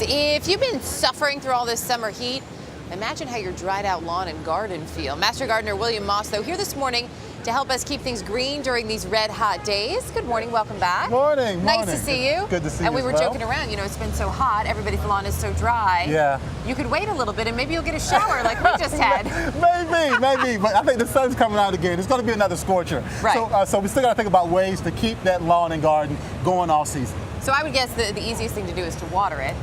If you've been suffering through all this summer heat, imagine how your dried out lawn and garden feel. Master Gardener William Moss, though, here this morning to help us keep things green during these red hot days. Good morning, welcome back. Morning, Nice to see you. Good to see you. And we were joking around, you know, it's been so hot, everybody's lawn is so dry. Yeah. You could wait a little bit and maybe you'll get a shower like we just had. Maybe, but I think the sun's coming out again. It's going to be another scorcher. Right. So we still got to think about ways to keep that lawn and garden going all season. So I would guess the easiest thing to do is to water it.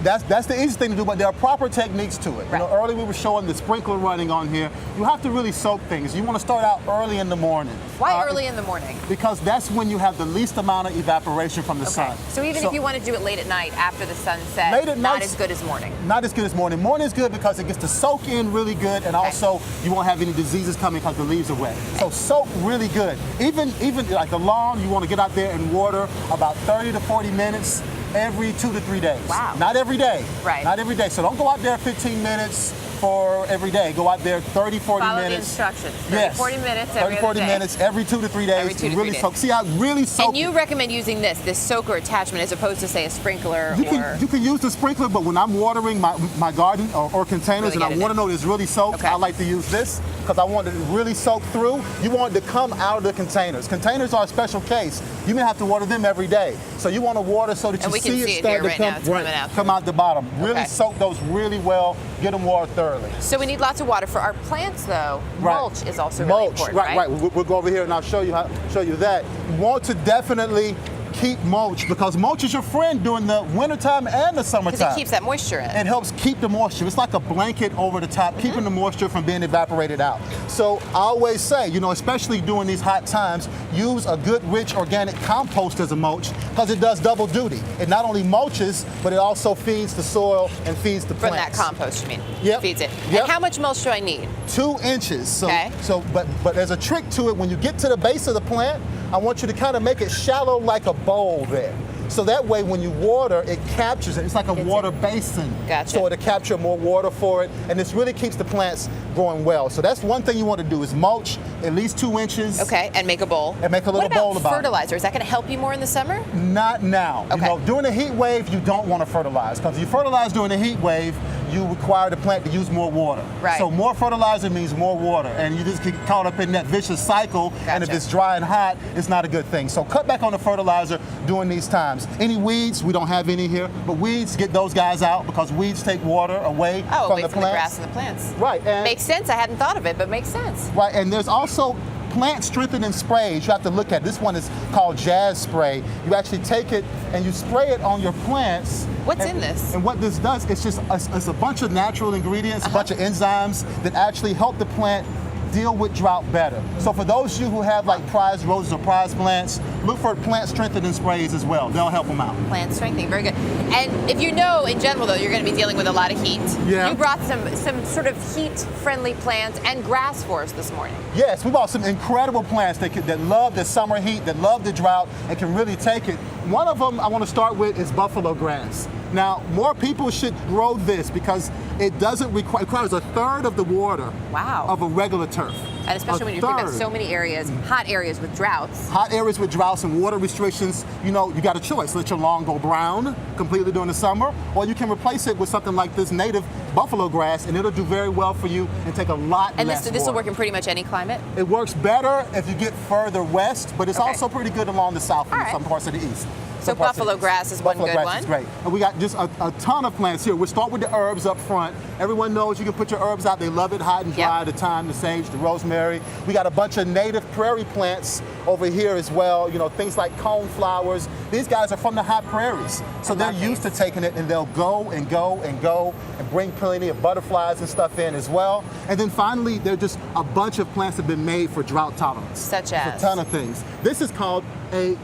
That's the easiest thing to do, but there are proper techniques to it. Right. You know, earlier we were showing the sprinkler running on here. You have to really soak things. You want to start out early in the morning. Why early in the morning? Because that's when you have the least amount of evaporation from the sun. So even if you want to do it late at night after the sun sets, late at not night, as good as morning? Not as good as morning. Morning is good because it gets to soak in really good, and also you won't have any diseases coming because the leaves are wet. So soak really good. Even like the lawn, you want to get out there and water about 30 to 40 minutes every 2 to 3 days. Wow. Not every day. Right. Not every day. So don't go out there 15 minutes for every day. Go out there 30, 40 Follow minutes. Follow the instructions. 30, yes. 40 minutes every 40 day. minutes every 2 to 3 days. Every 2 to 3 days. Soak. See how it really soaks. And you recommend using this soaker attachment as opposed to, say, a sprinkler You can use the sprinkler, but when I'm watering my garden or containers and I want to know it's really soaked, I like to use this because I want it to really soak through. You want it to come out of the containers. Containers are a special case. You may have to water them every day. So you want to water so that you see it start to come out the bottom. Really soak those really well. Get them watered thoroughly. So we need lots of water for our plants, though. Mulch is also really important, right? We'll go over here and I'll show you that. You want to definitely keep mulch because mulch is your friend during the wintertime and the summertime. Because it keeps that moisture in. It helps keep the moisture. It's like a blanket over the top, keeping the moisture from being evaporated out. So I always say, you know, especially during these hot times, use a good, rich, organic compost as a mulch because it does double duty. It not only mulches, but it also feeds the soil and feeds the plants. From that compost, you mean? Yep. Feeds it. Yep. And how much mulch do I need? 2 inches. But there's a trick to it. When you get to the base of the plant, I want you to kind of make it shallow like a bowl there. So that way when you water, it captures it. It's like a water basin. Gotcha. So it'll capture more water for it. And this really keeps the plants growing well. So that's one thing you want to do is mulch at least 2 inches. Okay, and make a bowl. And make a little bowl about it. What about fertilizer? Is that going to help you more in the summer? Not now. Okay. You know, during the heat wave, you don't want to fertilize. Because if you fertilize during the heat wave, you require the plant to use more water. Right. So more fertilizer means more water. And you just get caught up in that vicious cycle. Gotcha. And if it's dry and hot, it's not a good thing. So cut back on the fertilizer during these times. Any weeds, we don't have any here, but weeds, get those guys out because weeds take water away from the plants. The grass and the plants. Right. And makes sense. I hadn't thought of it, but makes sense. Right, and there's also plant strengthening sprays you have to look at. This one is called Jazz Spray. You actually take it and you spray it on your plants. What's in this? And what this does, it's just it's a bunch of natural ingredients, a bunch of enzymes that actually help the plant deal with drought better. So for those of you who have like prized roses or prized plants, look for plant strengthening sprays as well. They'll help them out. Plant strengthening, very good. And if you know, in general though, you're going to be dealing with a lot of heat. Yeah. You brought some sort of heat-friendly plants and grass for us this morning. Yes, we brought some incredible plants that love the summer heat, that love the drought, and can really take it. One of them I want to start with is buffalo grass. Now, more people should grow this because it requires a third of the water of a regular turf. And especially when you're thinking about so many areas, hot areas with droughts. Hot areas with droughts and water restrictions, you know, you got a choice. Let your lawn go brown completely during the summer, or you can replace it with something like this native buffalo grass, and it'll do very well for you and take a lot less water. And this will work in pretty much any climate? It works better if you get further west, but it's also pretty good along the south and some parts of the east. So buffalo grass is one good one. Buffalo grass is great. And we got just a ton of plants here. We'll start with the herbs up front. Everyone knows you can put your herbs out. They love it hot and dry, the thyme, the sage, the rosemary. We got a bunch of native prairie plants over here as well. You know, things like cone flowers. These guys are from the hot prairies. So they're used to taking it and they'll go and go and go and bring plenty of butterflies and stuff in as well. And then finally, there are just a bunch of plants that have been made for drought tolerance. Such as? A ton of things. This is called a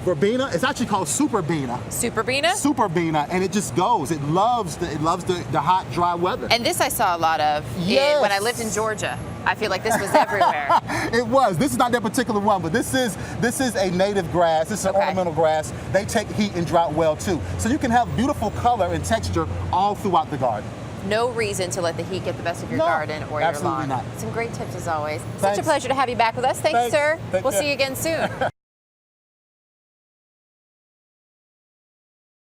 verbena. It's actually called superbena. Superbena? Superbena, and it just goes. It loves the hot, dry weather. And this I saw a lot of when I lived in Georgia. I feel like this was everywhere. It was. This is not that particular one, but this is a native grass. This is an ornamental grass. They take heat and drought well too. So you can have beautiful color and texture all throughout the garden. No reason to let the heat get the best of your garden or your lawn. Absolutely not. Some great tips as always. Such a pleasure to have you back with us. Thanks. Sir. We'll see you again soon.